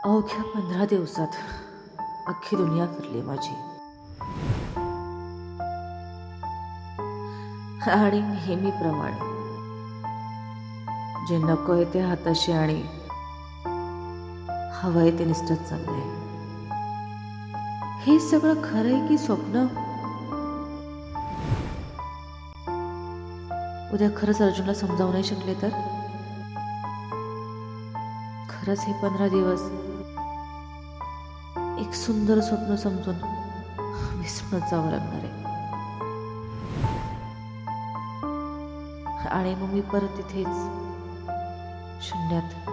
अवघ्या 15 दिवसात अख्खी दुनिया फिरली माझी. आणि नेहमीप्रमाणे जे नकोय ते हाताशी आणि हवंय ते निसटत चाललंय. हे सगळं खरंय की स्वप्न? उद्या खरंच अर्जुनला समजावू नाही शकले तर? खरंच हे 15 दिवस एक सुंदर स्वप्न समजून विसरूनच जावं लागणार आहे. आणि मग मी परत तिथेच शून्यात.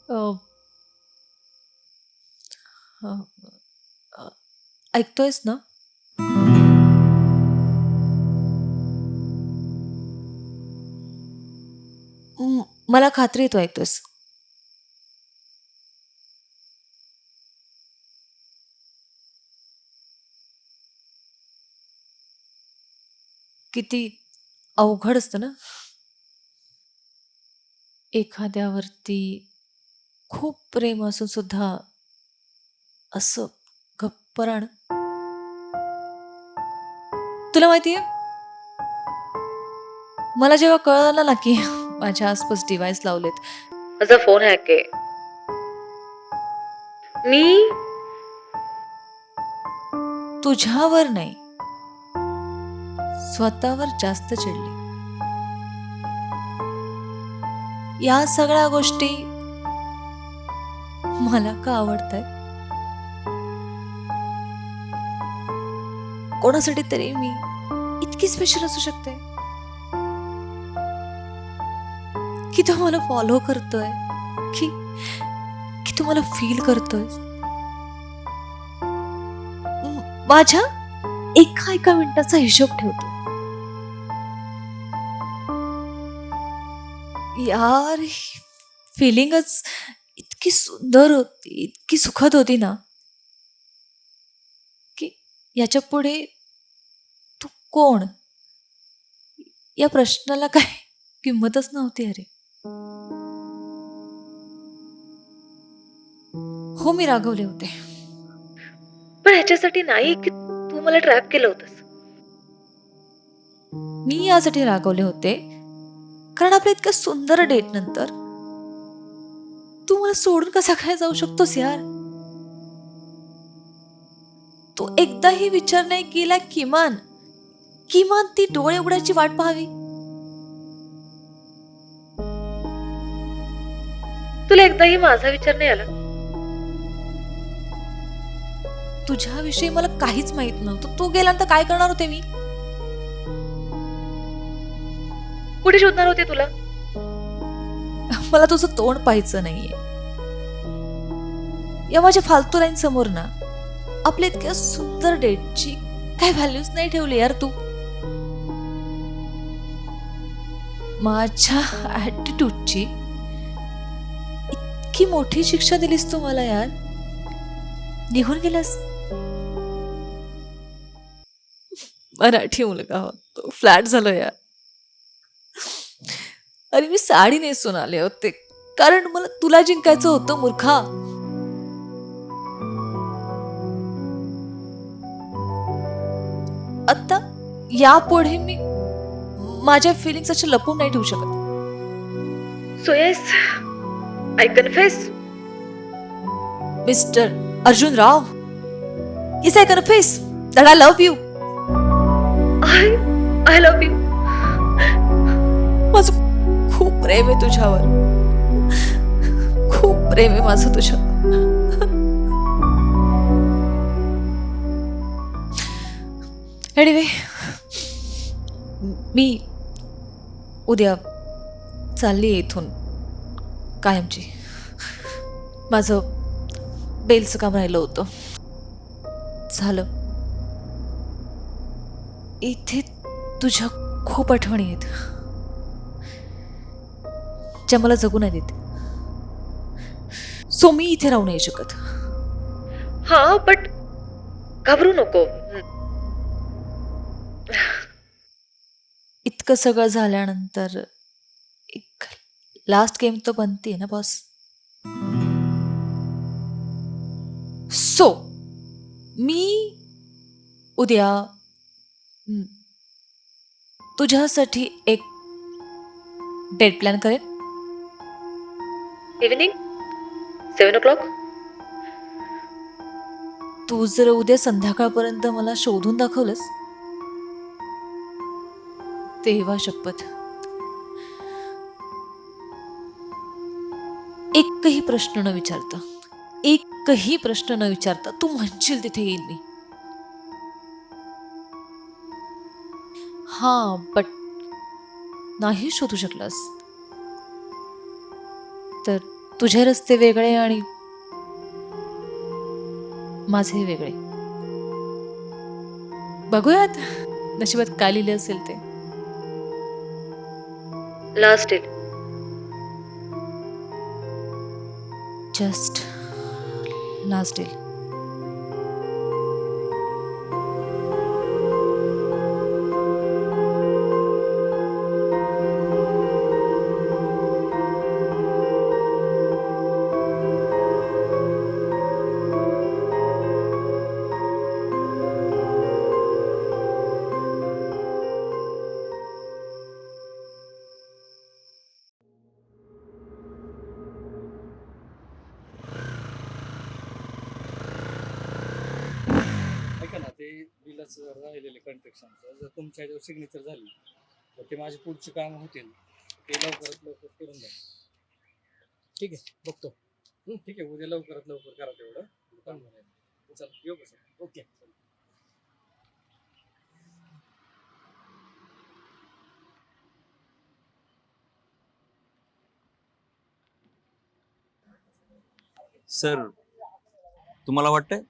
अ, अ, अ, ऐकतोयस ना? मला खात्री आहे तू ऐकतोयस. किती अवघड असतं ना एखाद्यावरती खूप प्रेम असून सुद्धा असं गप्प राहणं. तुला माहितीये, मला जेव्हा कळलं ना की माझ्या आसपास डिव्हाइस लावलेत, माझा फोन हॅक आहे, मी तुझ्यावर नाही स्वतःवर जास्त चिडले. या सगळ्या गोष्टी मला का आवडतायत? कोणासाठी तरी मी इतकी स्पेशल असू शकते की तो मला फॉलो करतोय, की की तो मला फील करतोय. माझ्या एका एका मिनिटाचा हिशोब ठेवतो. यार, फिलिंगच इतकी सुंदर होती, इतकी सुखद होती ना, की याच्या पुढे तू कोण या प्रश्नाला काय किंमतच नव्हती. अरे हो, मी रागवले होते, पण ह्याच्यासाठी नाही की तू मला ट्रॅप केलं होतंस. मी यासाठी रागवले होते कारण आपल्या इतक्या सुंदर डेट नंतर तू मला सोडून कसा काय जाऊ शकतोस यार? तू एकदाही विचार नाही केला, किमान किमान ती डोळे उघडायची वाट पाहावी. तुला एकदाही माझा विचार नाही आला? तुझ्याविषयी मला काहीच माहित नव्हतं. तू गेल्यानंतर काय करणार होते मी? कुठे शोधणार होते तुला? मला तुझं तोंड पाहायचं नाहीये. या माझ्या फालतू लाईन समोर ना आपल्या इतक्या सुंदर डेटची काय व्हॅल्यूच नाही ठेवली यार तू. माझ्या ऍटिट्यूडची इतकी मोठी शिक्षा दिलीस तू मला यार. निघून गेलास. मराठी मुलगा होतो, फ्लॅट झालो यार. अरे मी साडी नेसून आले होते कारण मला तुला जिंकायचं होतं मूर्खा. आता यापुढे मी माझ्या फिलिंग्स असे लपवून नाही ठेवू शकत. So yes, I confess, mister Arjun Rao, yes I confess that I love you. I love you. माझं खूप प्रेम आहे तुझ्यावर, खूप प्रेम आहे माझं तुझ्यावर. एनिवे, मी उद्या चालली इथून कायमची. माझं बेलचं काम राहिलं होतं, झालं. इथे तुझ्या खूप आठवणी आहेत ज्या मला जगू नाही देत. सो मी इथे राहू नाही शकत. हा, बट घाबरू नको. इतकं सगळं झाल्यानंतर एक लास्ट गेम तो बनते ना बॉस. सो मी उद्या तुझ्यासाठी एक डेट प्लॅन करेन. Evening 7 o'clock. तू जर उद्या संध्याकाळपर्यंत मला शोधून दाखवलंस, तेव्हा शपथ एकही प्रश्न न विचारता, एकही प्रश्न न विचारता तू म्हणशील तिथे येईल मी. हा, बट नाही शोधू शकलास तर तुझे रस्ते वेगळे आणि माझे वेगळे. बघूयात नशिबात काय लिहिले असेल ते. Last date, just last date. ऐका ना, ते बिलाचं राहिलेले कन्स्ट्रक्शनचं जर तुमच्या ह्याच्यावर सिग्नेचर झाली तर ते माझी पुढची कामं होतील, ते लवकरात लवकर करून द्या. ठीक आहे, बघतो. ठीक आहे, उद्या लवकरात लवकर करा तेवढं काम झालं. चल येऊ का सर? ओके. सर, तुम्हाला वाटतंय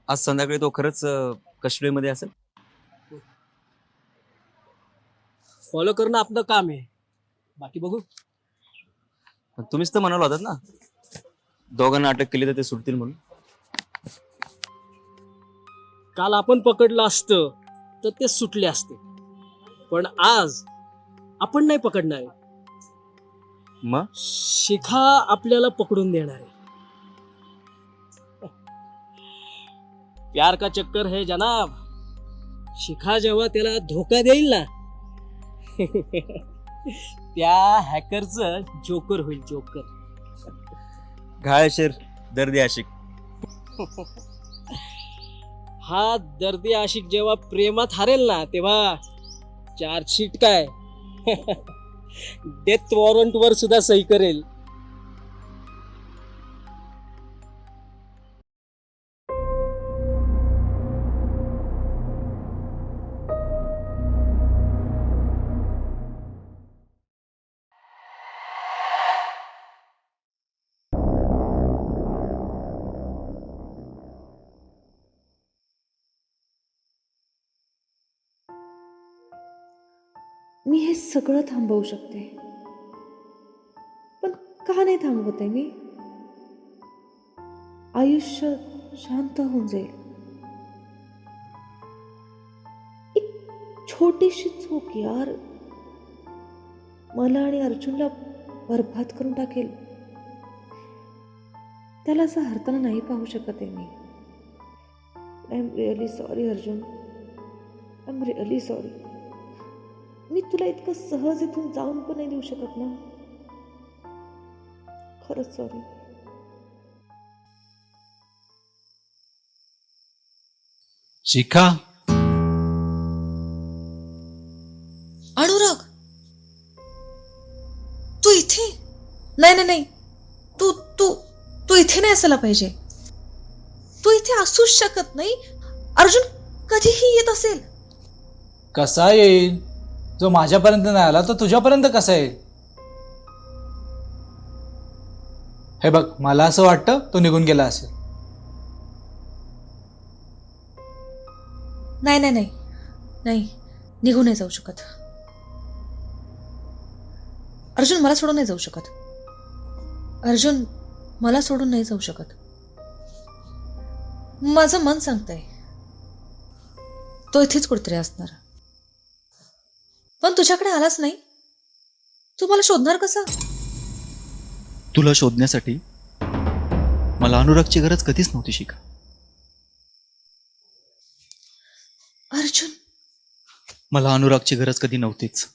आज संध्याकाळी तो खरंच कस्टडीमध्ये असेल? फॉलो करणं आपलं काम आहे, बाकी बघू. तुम्हीच तर म्हणाला होतात ना दोघांना अटक केली तर ते सुटतील म्हणून. काल आपण पकडलं असतं तर ते सुटले असते, पण आज आपण नाही पकडणार आहे. मग शिखा आपल्याला पकडून देणार आहे. प्यार का चक्कर है जनाब. शिखा जेव्हा त्याला धोका देईल ना त्या हॅकरचं जोकर होईल, जोकर. घायशीर दर्दी आशिक. हा दर्दी आशिक जेव्हा प्रेमात हारेल ना तेव्हा चार्जशीट काय डेथ वॉरंट वर सुद्धा सही करेल. मी हे सगळं थांबवू शकते, पण का नाही थांबवते मी? आयुष्य शांत होऊन जाईल. एक छोटीशी चूक यार मला आणि अर्जुनला बरबाद करून टाकेल. त्याला असं हरताना नाही पाहू शकत आहे मी. I am really sorry Arjun. I am really sorry. मी तुला इतकं सहज इथून जाऊन पण नाही देऊ शकत ना. खरंच सॉरी. शिखा, अनुराग, तू इथे? नाही नाही नाही, तू तू तू इथे नाही असायला पाहिजे. तू इथे असूच शकत नाही. अर्जुन कधीही येत असेल. कसा येईल? जो माझ्यापर्यंत नाही आला तो तुझ्यापर्यंत कसा येईल? हे बघ, मला असं वाटतं तो निघून गेला असेल. नाही नाही नाही नाही, निघून नाही जाऊ शकत. अर्जुन मला सोडून नाही जाऊ शकत. अर्जुन मला सोडून नाही जाऊ शकत. माझं मन सांगतंय तो इथेच कुठेतरी असणार. पण तुझ्याकडे आलाच नाही. तू मला शोधणार कसा? तुला शोधण्यासाठी मला अनुरागची गरज कधीच नव्हती शिखा. अर्जुन, मला अनुरागची गरज कधी नव्हतीच.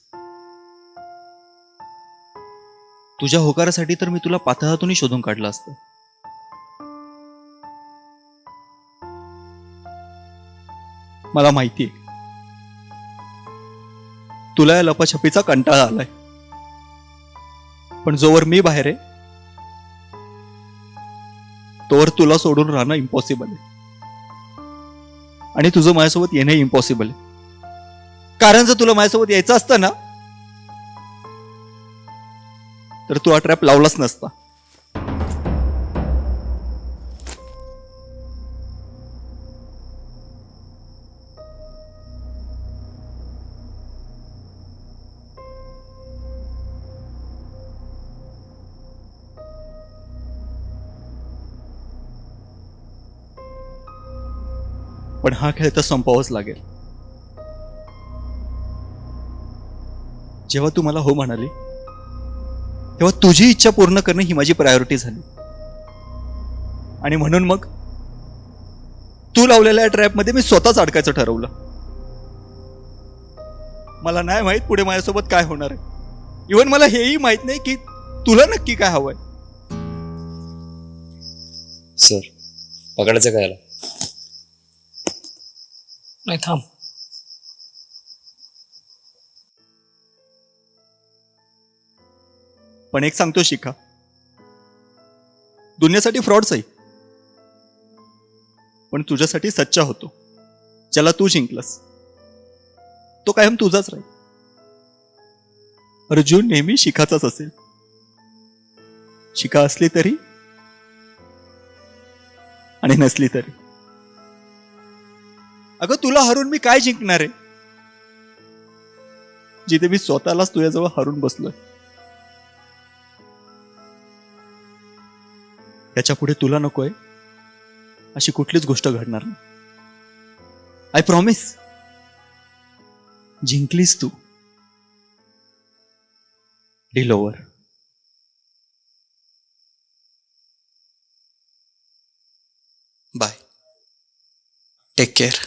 तुझ्या होकारासाठी तर मी तुला पातळातूनही शोधून काढलं असतं. मला माहितीये तुला या लपाछपीचा कंटाळा आलाय, पण जोवर मी बाहेर आहे तोवर तुला सोडून राहणं इम्पॉसिबल आहे. आणि तुझं माझ्यासोबत येणं इम्पॉसिबल आहे. कारण जर तुला माझ्यासोबत यायचं असतं ना तर तू हा ट्रॅप लावलाच नसता. पण हा खेळ तर संपवाच लागेल. जेव्हा तू मला हो म्हणाली तेव्हा तुझी इच्छा पूर्ण करणं ही माझी प्रायोरिटी झाली. आणि म्हणून मग तू लावलेल्या ट्रॅपमध्ये मी स्वतःच अडकायचं ठरवलं. मला नाही माहित पुढे माझ्यासोबत काय होणार आहे. इव्हन मला हेही माहित नाही की तुला नक्की काय हवंय. सर, पकडायचं काय याला? नाही थांब. पण एक सांगतो शिखा, दुनियासाठी फ्रॉड्स आहे पण तुझ्यासाठी सच्चा होतो. ज्याला तू जिंकलस तो कायम तुझाच राहील. अर्जुन नेहमी शिखाचाच असेल. शिखा असली तरी आणि नसली तरी. अगं तुला हरून मी काय जिंकणार आहे जिथे मी स्वतःलाच तुझ्याजवळ हरून बसलोय. याच्या पुढे तुला नकोय अशी कुठलीच गोष्ट घडणार नाही. I promise. जिंकलीस तू. Deal over. Bye. Take care.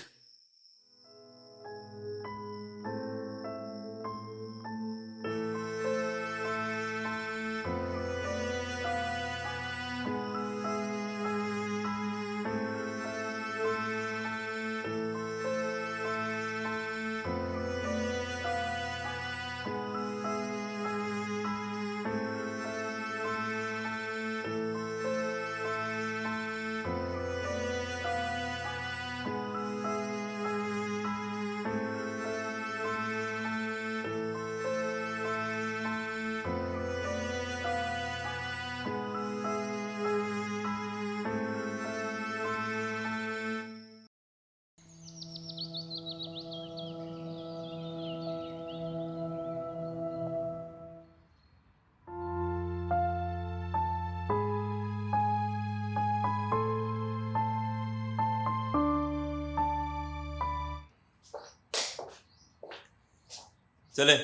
चले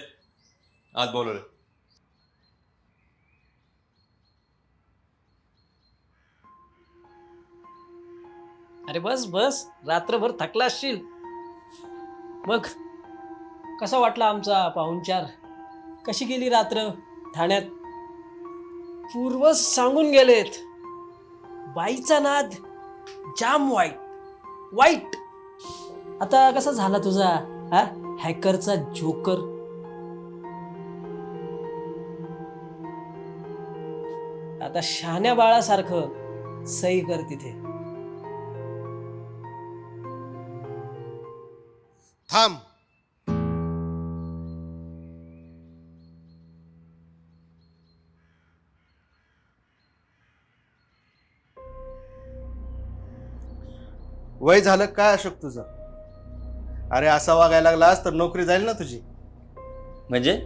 आज बोलवलं. अरे बस बस, रात्रभर थकला असशील. मग कसा वाटला आमचा पाहुणचार? कशी गेली रात्र ठाण्यात? पूर्वज सांगून गेलेत, बाईचा नाद जाम वाईट वाईट. आता कसा झाला तुझा हा हॅकरचा जोकर? आता शहाण्या बाळासारखं सही कर तिथे. थांब. वय झालं काय अशोक तुझं? अरे असा वागायला लागलास तर नोकरी जाईल ना तुझी. म्हणजे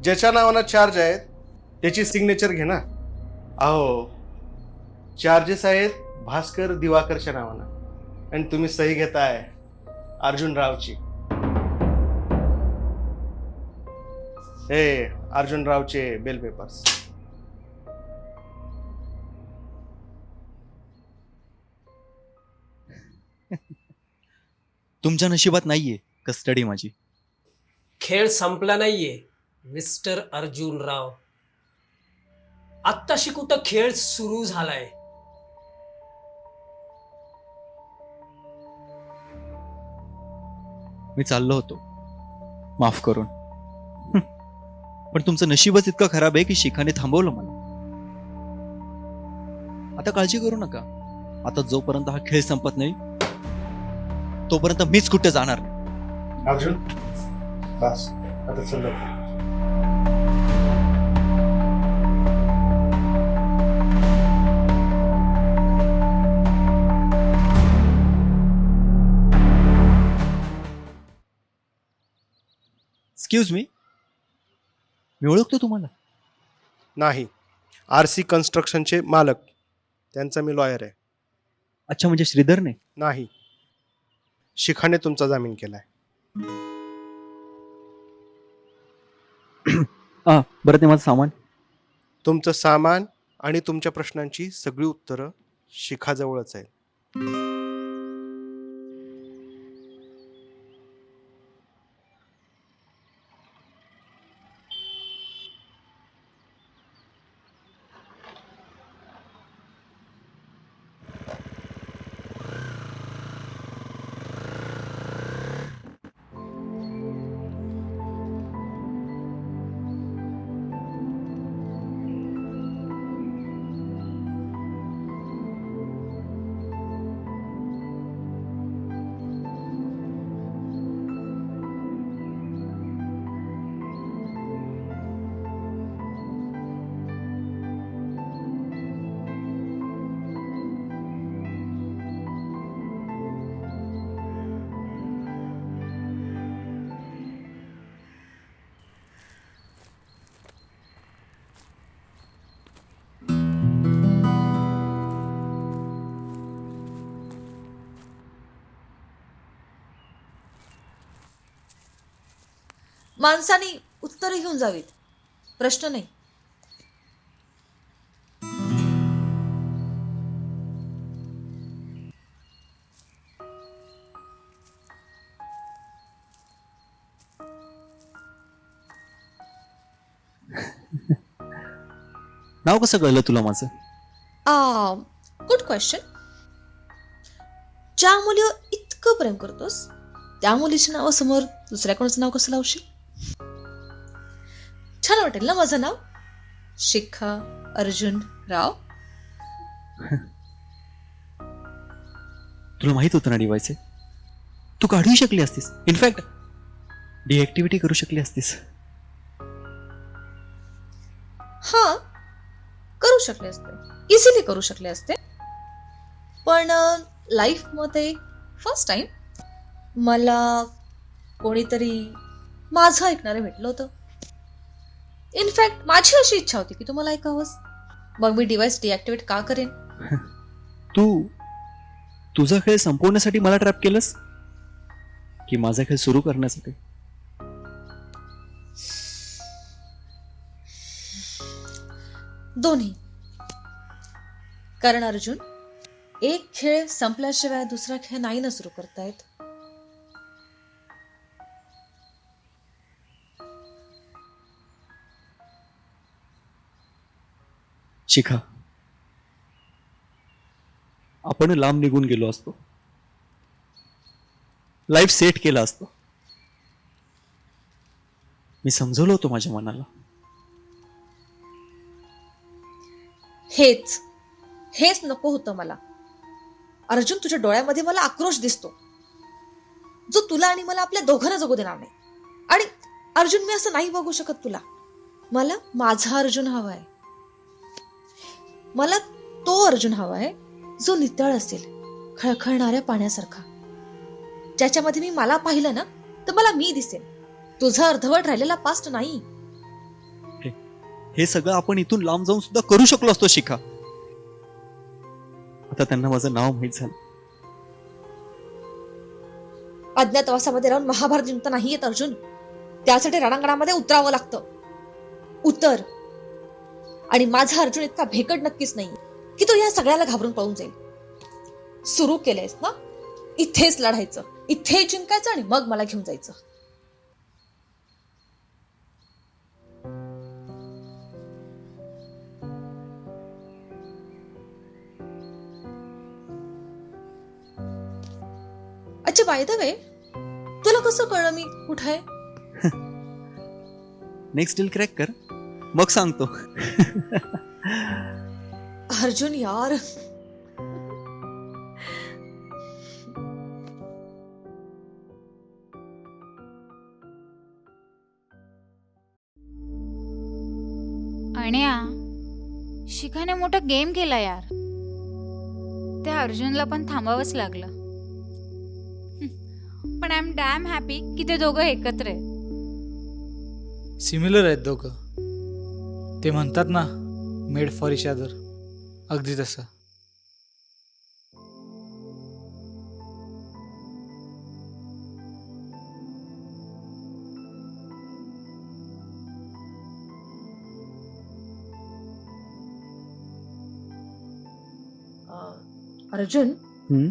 ज्याच्या नावानं चार्ज आहेत त्याची सिग्नेचर घे ना. अहो चार्जेस आहेत भास्कर दिवाकरच्या नावानं आणि तुम्ही सही घेताय अर्जुन रावची. हे अर्जुन रावचे बेल पेपर्स. तुमच्या नशिबात नाहीये कस्टडी माझी. खेळ संपला नाहीये मिस्टर अर्जुन राव. आत्ताशी कुठं खेळ सुरू झालाय. मी चाललो होतो माफ करून. पण तुमचं नशीबच इतकं खराब आहे की शिखाने थांबवलं मला. आता काळजी करू नका. आता जोपर्यंत हा खेळ संपत नाही तोपर्यंत मीच कुठे जाणार नाही. अर्जुन बस आता चल. एक्सक्यूज मी ओळखतो तुम्हाला. नाही, RC कन्स्ट्रक्शनचे मालक, त्यांचा मी लॉयर आहे. अच्छा म्हणजे श्रीधरने. नाही, शिखाने तुमचा जामीन केलाय. बरं ते माझं सामान. तुमचं सामान आणि तुमच्या प्रश्नांची सगळी उत्तरं शिखाजवळच आहेत. माणसाने उत्तरे घेऊन जावीत, प्रश्न नाही. नाव कसं कळलं तुला माझं? Good question. ज्या मुलीवर इतकं प्रेम करतोस त्या मुलीच्या नावासमोर दुसऱ्या कोणाचं नाव कसं लावशील? छान वाटेल ना माझं नाव, शिखा अर्जुन राव. तुला माहित होतं ना डिव्हाइस आहे. तू काढूही शकली असतीस. इनफॅक्ट डिएक्टिव्हिटी करू शकली असतीस. हा, करू शकले असते, इझिली करू शकले असते. पण लाईफ मध्ये फर्स्ट टाइम मला कोणीतरी माझं ऐकणारं भेटलं होतं. इनफॅक्ट माझी अशी इच्छा होती की तुम्हाला ऐकावंस. मग मी डिव्हाइस डिॲक्टिव्हेट का करेन? तुझा खेळ संपवण्यासाठी मला ट्रॅप केलंस की माझा खेळ सुरू करण्यासाठी? दोन्ही. कारण अर्जुन, एक खेळ संपल्याशिवाय दुसरा खेळ नाही ना सुरू करता येत. शिखा, आपण लांब निघून गेलो असतो, लाईफ सेट केला असतो. मी समजवलं होतं माझ्या मनाला. हेच नको होतं मला. अर्जुन, तुझ्या डोळ्यामध्ये मला आक्रोश दिसतो, जो तुला आणि मला आपल्या दोघांना जगू देणार नाही. आणि अर्जुन, मी असं नाही बघू शकत तुला. मला माझा अर्जुन हवाय. मला तो अर्जुन हवाय जो नितळ असेल, खळखळणाऱ्या पाण्यासारखा, ज्याच्यामध्ये मी मला पाहिलं ना तर मला मी दिसेल. तुझा अर्धवट राहिलेला पास्ट नाही. हे सगळं आपण इथून लांब जाऊन सुद्धा करू शकलो असतो शिखा. आता त्यांना माझं नाव माहीत झालं. अज्ञातवासामध्ये राहून महाभारत जिंकता नाही येत अर्जुन. त्यासाठी रणांगणामध्ये उतरावं लागतं. उतर. आणि माझा अर्जुन इतका भेकड नक्कीच नाही की तो या सगळ्याला घाबरून पळून जाईल. सुरू केलंयस ना, इथेच लढायचं, इथेच जिंकायचं आणि मग मला घेऊन जायचं. अच्छा, बाय द वे, तुला कसं कळलं मी कुठे आहे? नेक्स्ट डील क्रॅक कर, मग सांगतो. अर्जुन यार, अण्या, शिखाने मोठा गेम केला यार. त्या अर्जुनला पण थांबावंच लागलं. पण आय एम डॅम हॅपी की ते दोघं एकत्र आहेत. सिमिलर आहेत दोघं. ते म्हणतात ना, मेड फॉर इच अदर, अगदी तसं. अर्जुन, हम्म?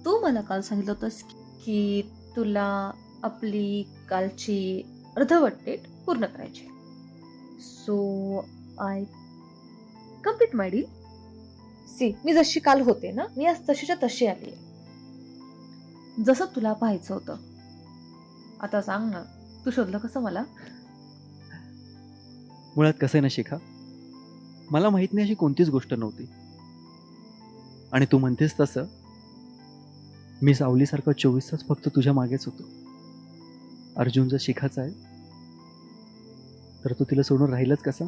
तू मला काल सांगितलं होतंस की तुला आपली कालची अर्धवट डेट पूर्ण करायची. So I complete my deal. See, मी जशी काल होते ना, मी आज तशीच्या तशी आली आहे, जसं तुला पाहायचं होतं. आता सांग ना, तू शोधलं कसं मला? मुळात कसं आहे ना शिखा, मला माहित नाही अशी कोणतीच गोष्ट नव्हती. आणि तू म्हणतेस तसं मी सावलीसारखा 24 तास फक्त तुझ्या मागेच होतो. अर्जुन जर शिखाचा आहे तर तू तिला सोडून राहिलच कसा?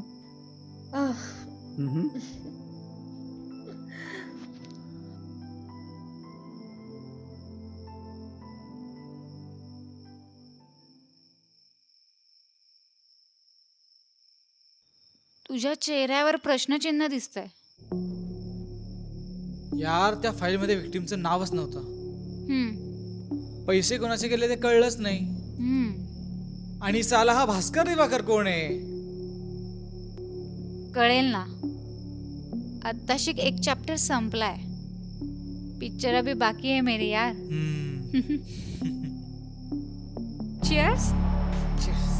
तुझ्या चेहऱ्यावर प्रश्नचिन्ह दिसतंय. यार, त्या फाईलमध्ये विक्टीमचं नावच नव्हतं. हम्म, पैसे कोणाचे गेले ते कळलंच नाही. हम्म. आणि साला हा भास्कर दिवाकर कोण आहे? कळेल ना. आत्ताशी एक चॅप्टर संपलाय. पिक्चर अभी बाकी है मेरे यार. हम्म. चिअर्स. Cheers.